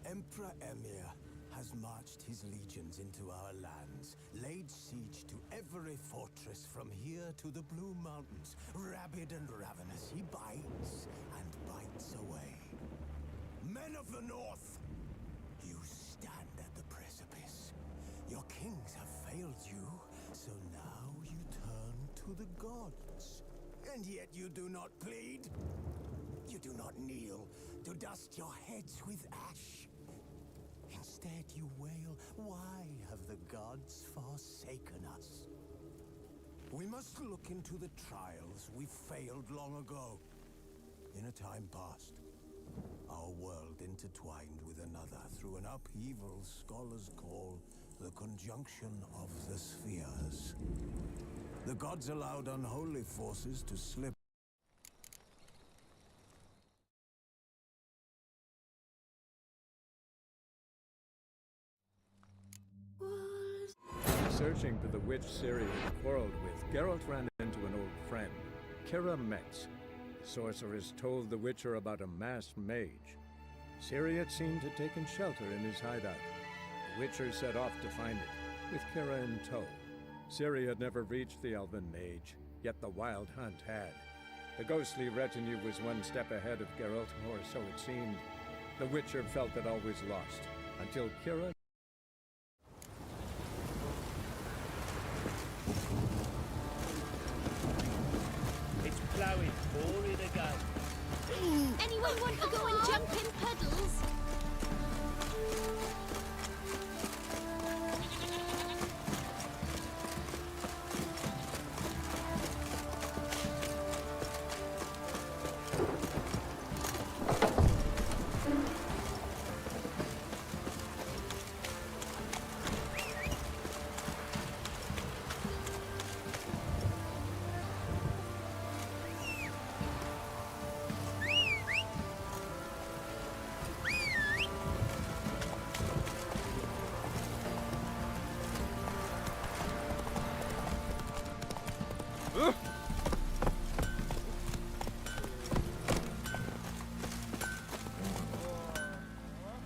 Emperor Emir has marched his legions into our lands, laid siege to every fortress from here to the Blue Mountains. Rabid and ravenous, he bites and bites away. Men of the North, you stand at the precipice. Your kings have failed you, so now you turn to the gods. And yet you do not plead. You do not kneel to dust your heads with ash. Instead you wail, why have the gods forsaken us? We must look into the trials we failed long ago. In a time past, our world intertwined with another through an upheaval scholars call the conjunction of the spheres. The gods allowed unholy forces to slip. Searching for the witch Ciri had quarreled with, Geralt ran into an old friend, Kira Metz. The sorceress told the Witcher about a masked mage. Ciri had seemed to taken shelter in his hideout. The Witcher set off to find it, with Kira in tow. Ciri had never reached the elven mage, yet the wild hunt had. The ghostly retinue was one step ahead of Geralt, or so it seemed. The Witcher felt that all was lost, until Kira... It's plowing, pouring again. Anyone want to go and jump in puddles?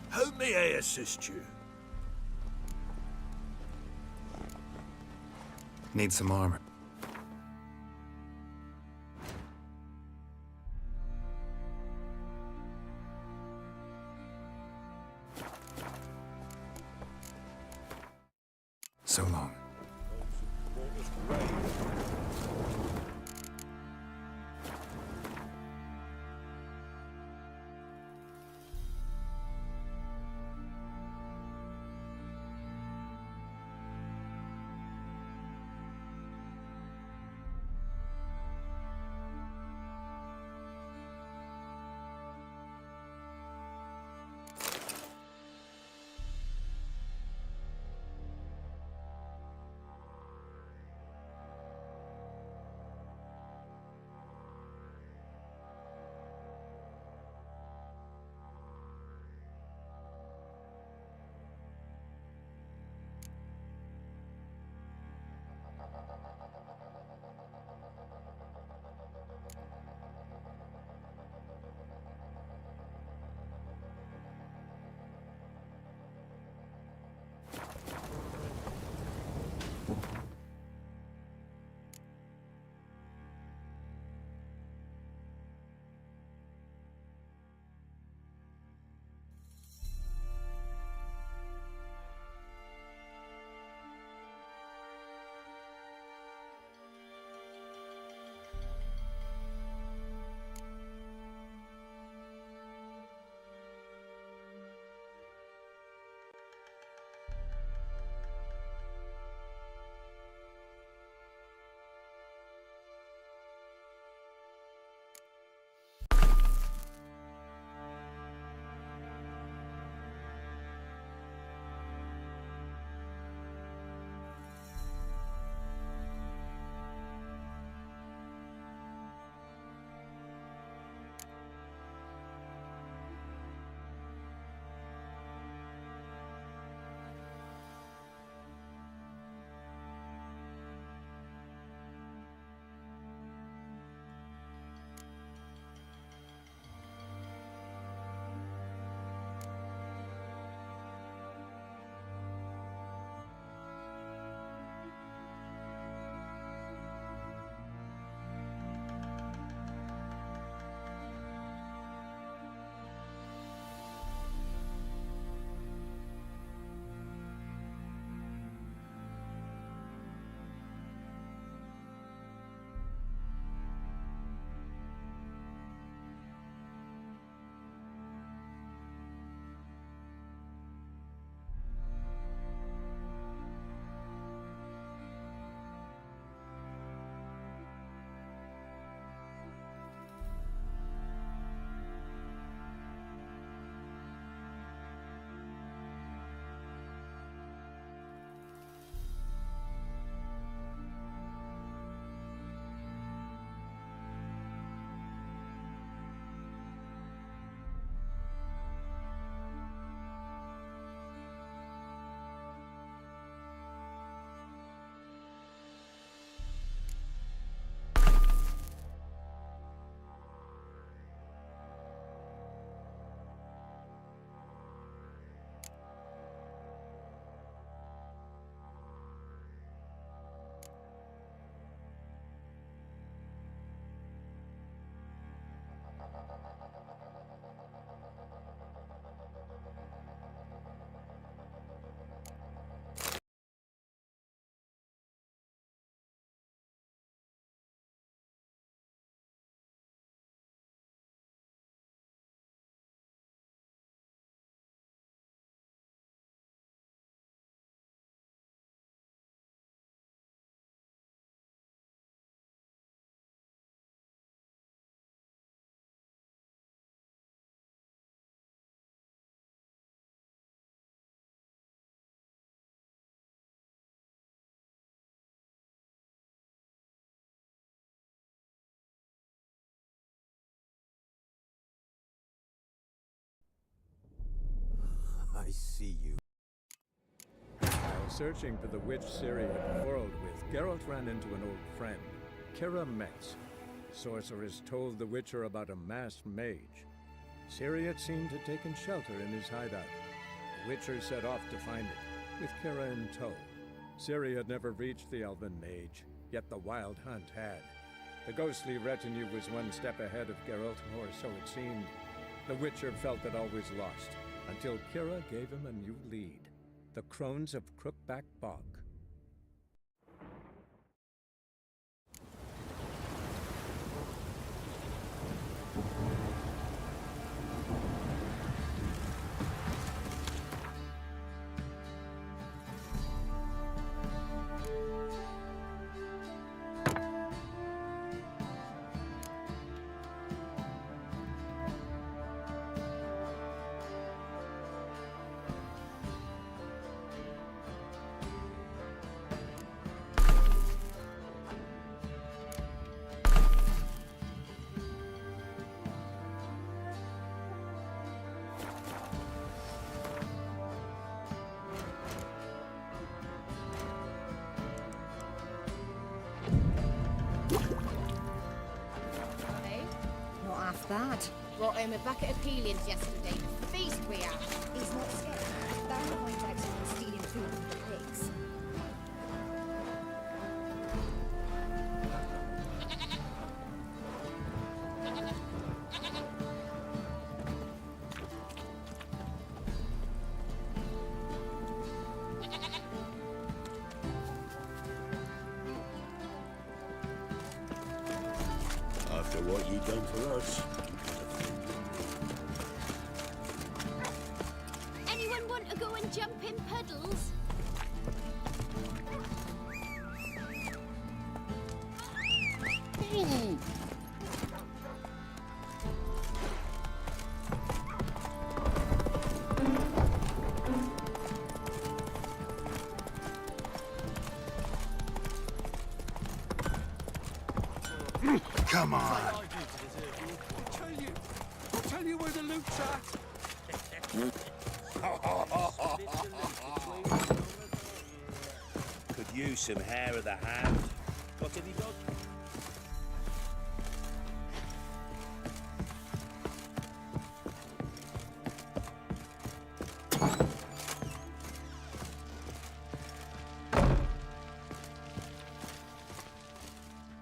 How may I assist you? Need some armor. So long. see you. While searching for the witch Ciri had quarreled with, Geralt ran into an old friend, Kira Metz. The sorceress told the Witcher about a masked mage. Ciri had seemed to taken shelter in his hideout. The Witcher set off to find it, with Kira in tow. Ciri had never reached the elven mage, yet the wild hunt had. The ghostly retinue was one step ahead of Geralt, or so it seemed. The Witcher felt it all was lost, until Kira gave him a new lead. The Crones of Crookback Bog. That. Brought home a bucket of peelings yesterday. Feast we have. He's not scared. Baron points out someone stealing food from the pigs. After what you done for us. Anyone want to go and jump in puddles? Come on. I'll tell you where the loot's at. Could use some hair of the hand. Got any dog?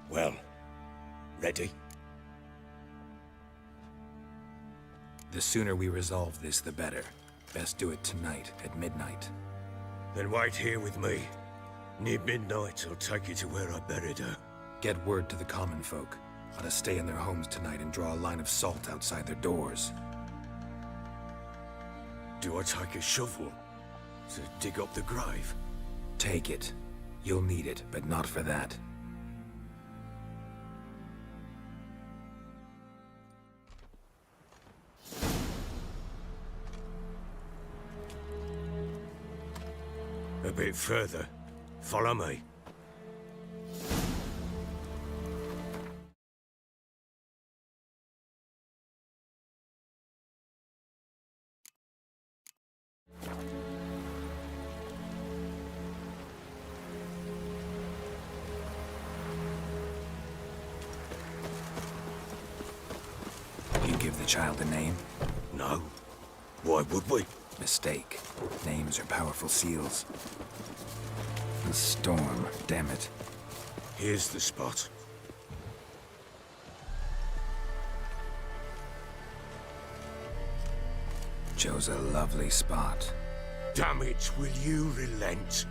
Well, ready? The sooner we resolve this, the better. Best do it tonight, at midnight. Then wait here with me. Near midnight, I'll take you to where I buried her. Get word to the common folk. Let us stay in their homes tonight and draw a line of salt outside their doors. Do I take a shovel to dig up the grave? Take it. You'll need it, but not for that. A bit further. Follow me. You give the child a name? No. Why would we? Mistake. Names are powerful seals. The storm, damn it. Here's the spot. Chose a lovely spot. Damn it, will you relent?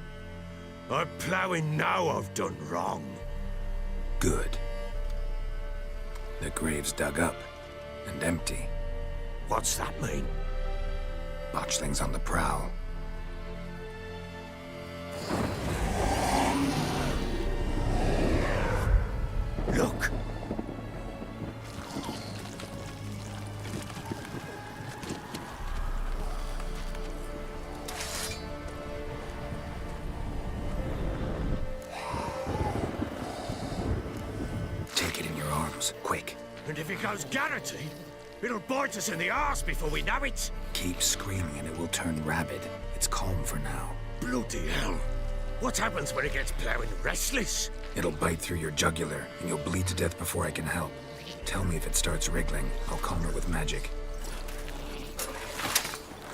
I'm ploughing now I've done wrong. Good. The grave's dug up and empty. What's that mean? Botchlings on the prowl. Look! Take it in your arms, quick. And if it goes Garrity, It'll bite us in the arse before we know it. Keep screaming and it will turn rabid. It's calm for now. Bloody hell. What happens when it gets plowing restless? It'll bite through your jugular, and you'll bleed to death before I can help. Tell me if it starts wriggling. I'll calm it with magic.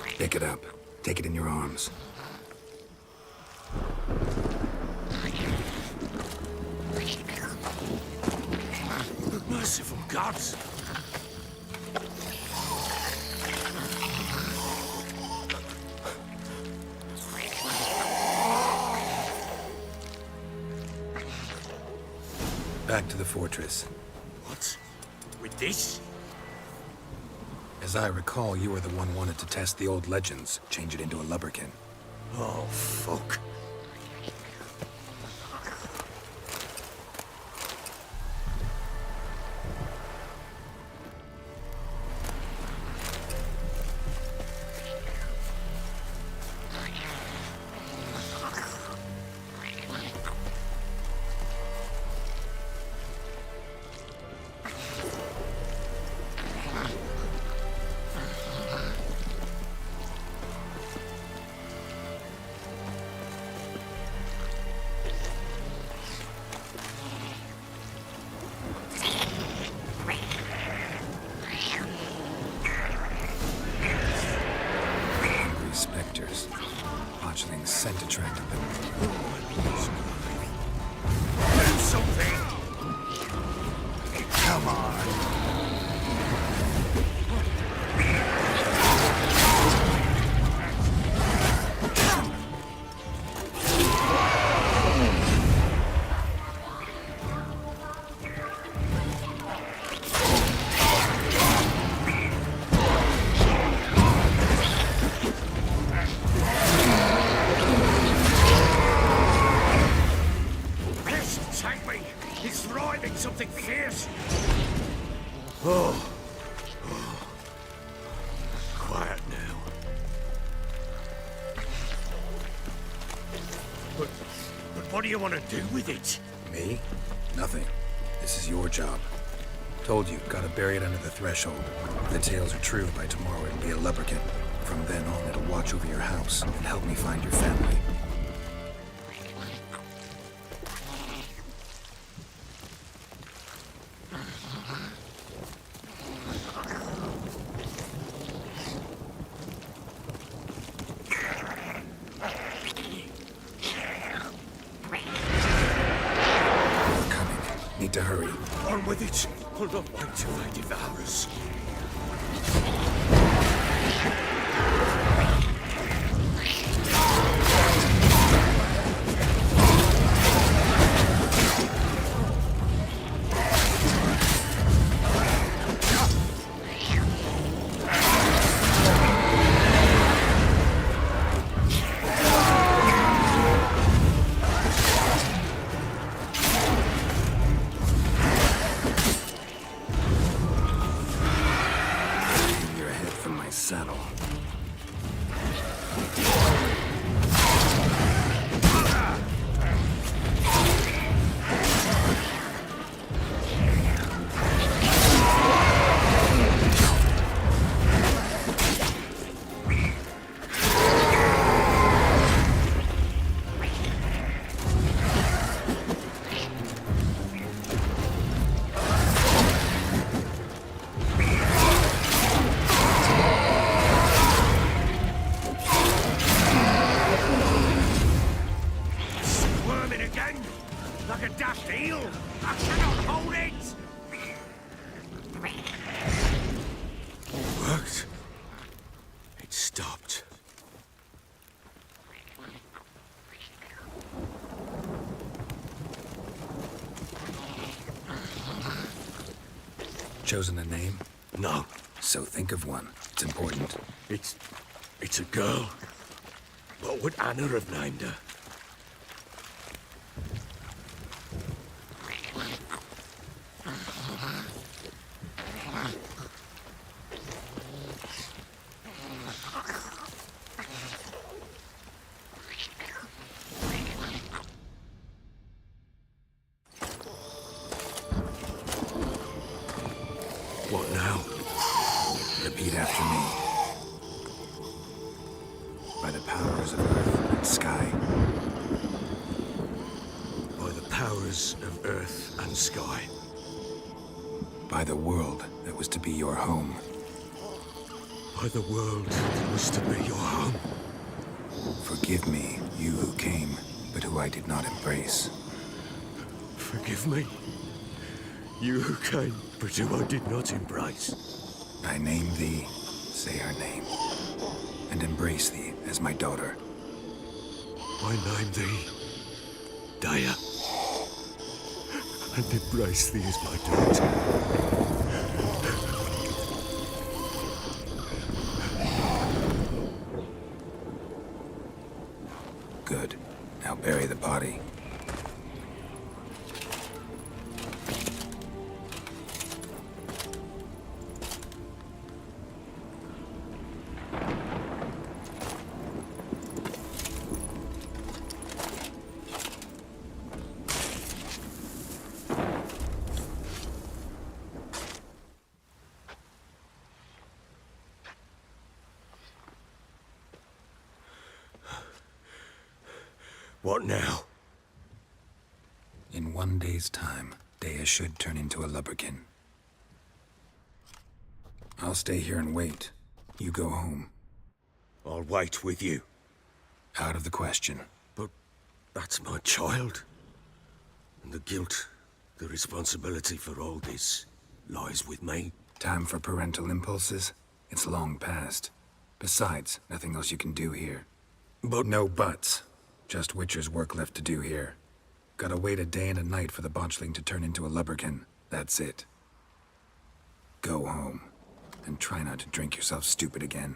Pick it up. Take it in your arms. Merciful gods! Back to the fortress. What? With this? As I recall, you were the one wanted to test the old legends, change it into a lubberkin. Oh, fuck. Specters. Botchling's scent attracted them. Do something! Come on! Something fierce. Oh. Quiet now. But what do you want to do with it? Me? Nothing. This is your job. Told you, gotta bury it under the threshold. If the tales are true, by tomorrow it'll be a lubberkin. From then on, it'll watch over your house and help me find your family. Need to hurry. On with it. Hold on, wait till they devour us. Saddle. Like a daft eel! I cannot hold it! It worked. It stopped. Chosen a name? No. So think of one. It's important. It's a girl. What would Anna have named her? What now? rulers of earth and sky. By the world that was to be your home. By the world that was to be your home. Forgive me, you who came, but who I did not embrace. Forgive me. You who came, but who I did not embrace. I name thee, say her name, and embrace thee as my daughter. I name thee Dea, and embrace thee as my daughter. Good. Now bury the body. What now? In 1 day's time, Dea should turn into a lubberkin. I'll stay here and wait. You go home. I'll wait with you. Out of the question. But that's my child. And the guilt, the responsibility for all this lies with me. Time for parental impulses? It's long past. Besides, nothing else you can do here. But No buts. Just Witcher's work left to do here. Gotta wait a day and a night for the botchling to turn into a lubberkin. That's it. Go home. And try not to drink yourself stupid again.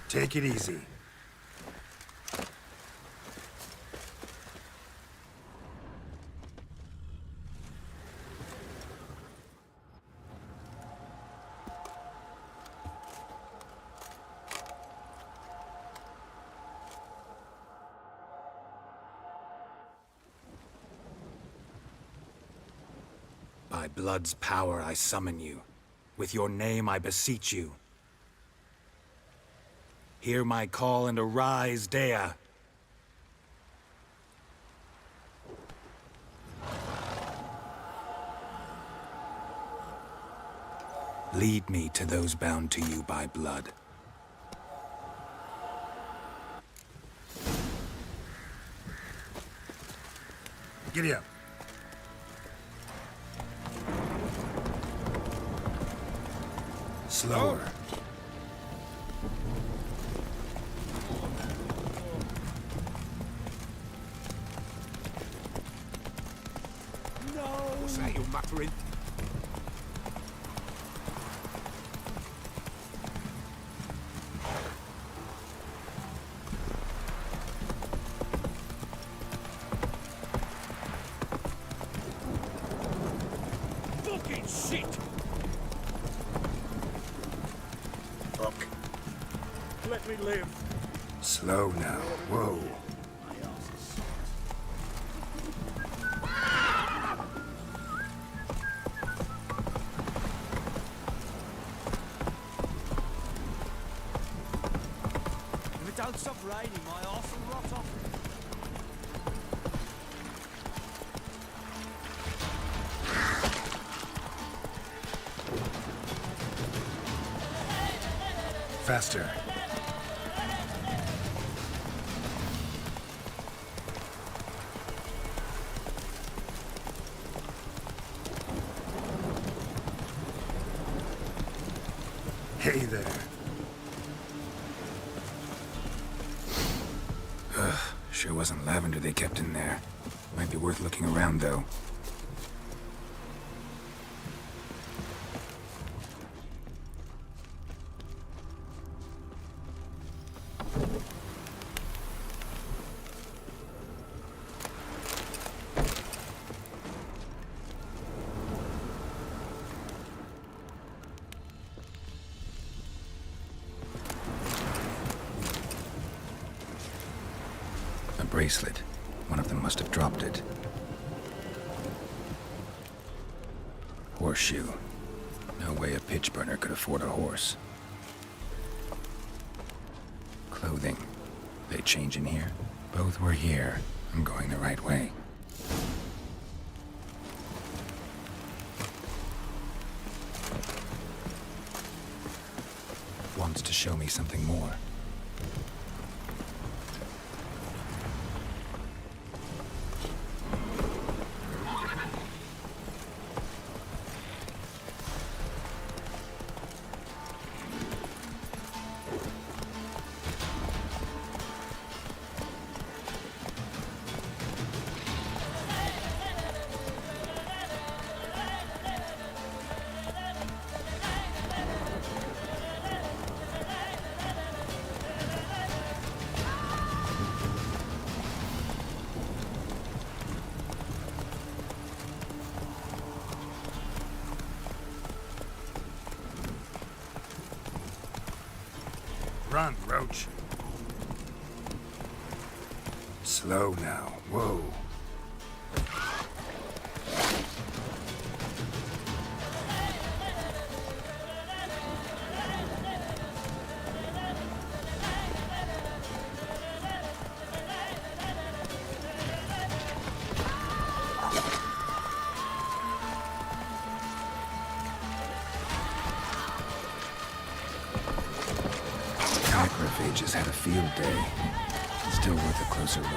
Take it easy. By blood's power I summon you. With your name I beseech you. Hear my call and arise, Dea. Lead me to those bound to you by blood. Giddy up. Slower. what's that, you muttering? Fucking shit! Fuck. Let me live. Slow now. Whoa. If it don't stop raining, my arse will rot off. Faster. Hey there. Ugh, sure wasn't lavender they kept in there. Might be worth looking around, though. A bracelet. One of them must have dropped it. Horseshoe. No way a pitch burner could afford a horse. Clothing. They change in here? Both were here. I'm going the right way. Wants to show me something more. Run, Roach. Slow now. Whoa. Necrophages had a field day. Still worth a closer look.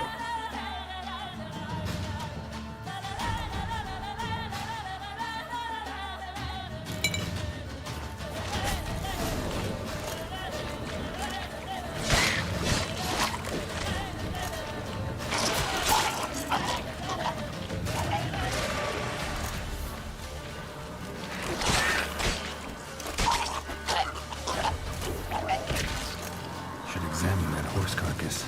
Should examine that horse carcass.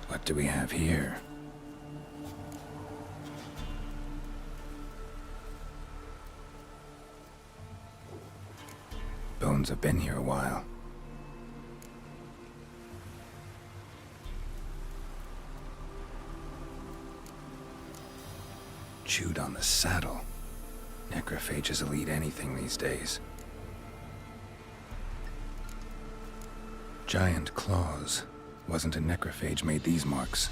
What do we have here? Bones have been here a while. Chewed on the saddle. Necrophages will eat anything these days. Giant claws. Wasn't a necrophage made these marks.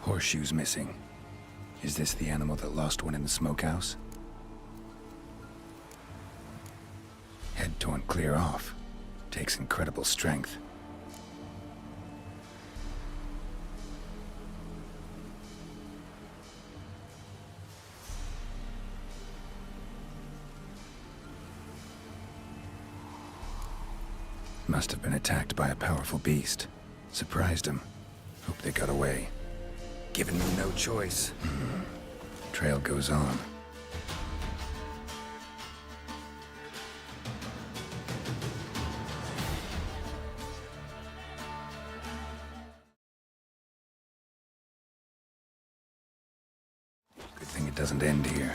Horseshoes missing. Is this the animal that lost one in the smokehouse? Head torn clear off. Takes incredible strength. Must have been attacked by a powerful beast. Surprised him. Hope they got away. Given me no choice. Trail goes on. it doesn't end here.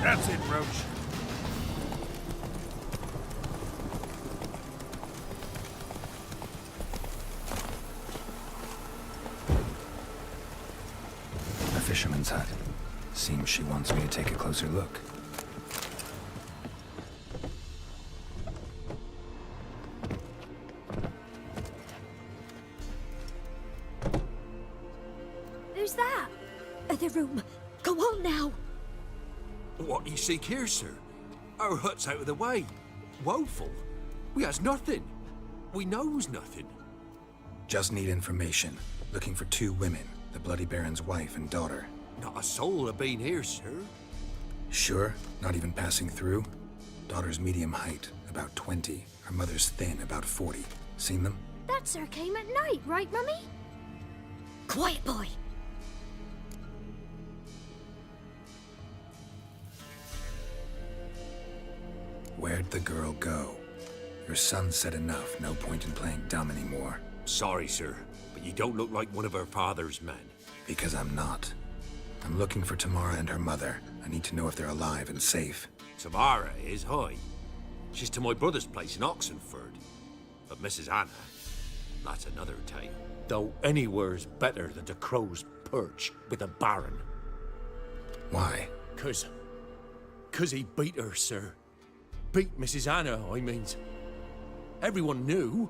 That's it, Roach. A fisherman's hut. Seems she wants me to take a closer look. Who's that? Other room. Go on now. What you seek here, sir? Our hut's out of the way. Woeful. We has nothing. We knows nothing. Just need information. Looking for 2 women, the Bloody Baron's wife and daughter. Not a soul have been here, sir. Sure? Not even passing through? Daughter's medium height, about 20. Her mother's thin, about 40. Seen them? That sir came at night, right, Mummy? Quiet, boy. Where'd the girl go? Your son said enough, no point in playing dumb anymore. Sorry, sir, but you don't look like one of her father's men. Because I'm not. I'm looking for Tamara and her mother. I need to know if they're alive and safe. Tamara is, hi. She's to my brother's place in Oxenford. But Mrs. Anna, that's another tale. Though anywhere's better than to Crow's Perch with a baron. Why? 'Cause he beat her, sir. Beat Mrs. Anna, I means. Everyone knew,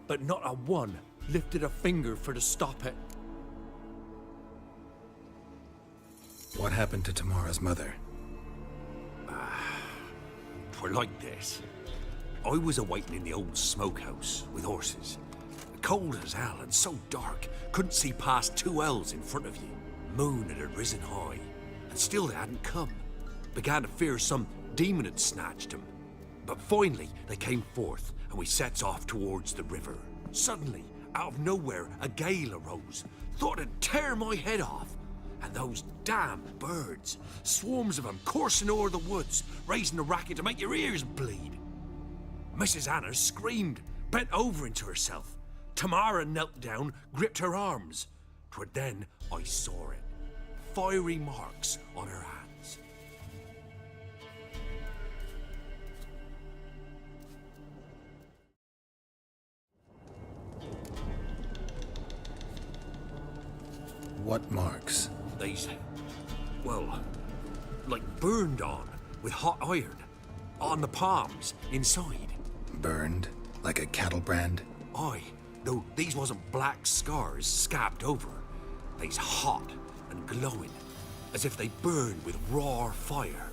but not a one lifted a finger for to stop it. What happened to Tamara's mother? Twere like this. I was awaiting in the old smokehouse with horses. Cold as hell and so dark, couldn't see past 2 ells in front of you. Moon had risen high, and still they hadn't come. Began to fear some demon had snatched them. But finally, they came forth, and we sets off towards the river. Suddenly, out of nowhere, a gale arose. Thought it'd tear my head off. And those damn birds, swarms of them coursing o'er the woods, raising a racket to make your ears bleed. Mrs. Anna screamed, bent over into herself. Tamara knelt down, gripped her arms. 'Twere then I saw it. Fiery marks on her hands. What marks? These, well, like burned on with hot iron. On the palms, inside. Burned? Like a cattle brand? Aye, though these wasn't black scars scabbed over. They's hot and glowing, as if they burned with raw fire.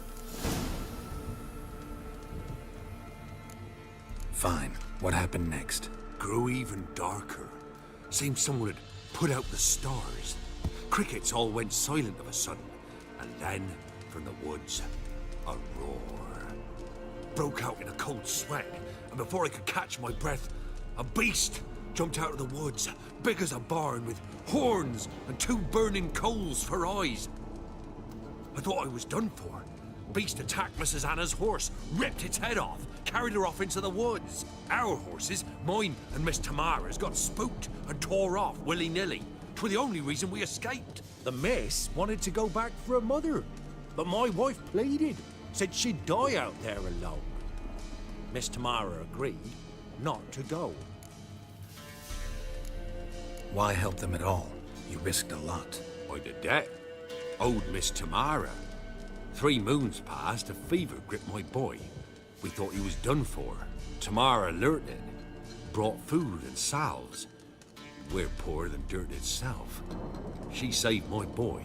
Fine. What happened next? Grew even darker. Seemed someone had put out the stars. Crickets all went silent of a sudden, and then, from the woods, a roar. Broke out in a cold sweat, and before I could catch my breath, a beast jumped out of the woods, big as a barn, with horns and 2 burning coals for eyes. I thought I was done for. Beast attacked Mrs. Anna's horse, ripped its head off, carried her off into the woods. Our horses, mine and Miss Tamara's, got spooked and tore off willy-nilly. 'Twere the only reason we escaped. The miss wanted to go back for her mother, but my wife pleaded, said she'd die out there alone. Miss Tamara agreed not to go. Why help them at all? You risked a lot. By the debt. Owed Miss Tamara. 3 moons passed, a fever gripped my boy. We thought he was done for. Tamara alerted it. Brought food and salves. We're poorer than dirt itself. She saved my boy.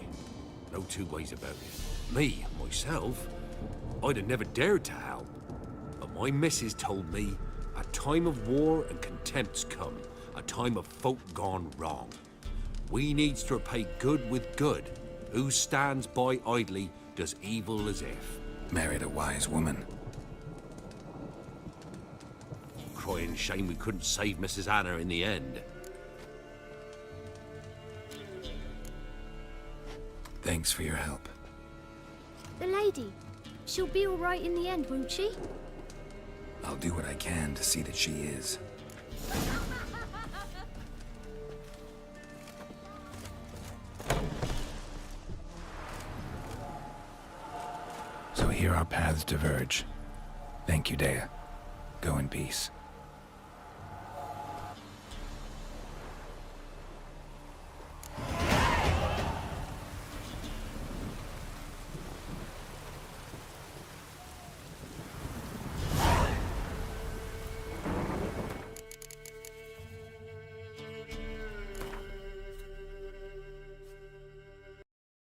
No 2 ways about it. Me, myself, I'd have never dared to help. But my missus told me a time of war and contempt's come. A time of folk gone wrong. We needs to repay good with good. Who stands by idly does evil as if. Married a wise woman. Crying shame we couldn't save Mrs. Anna in the end. Thanks for your help. The lady. She'll be all right in the end, won't she? I'll do what I can to see that she is. So here our paths diverge. Thank you, Dea. Go in peace.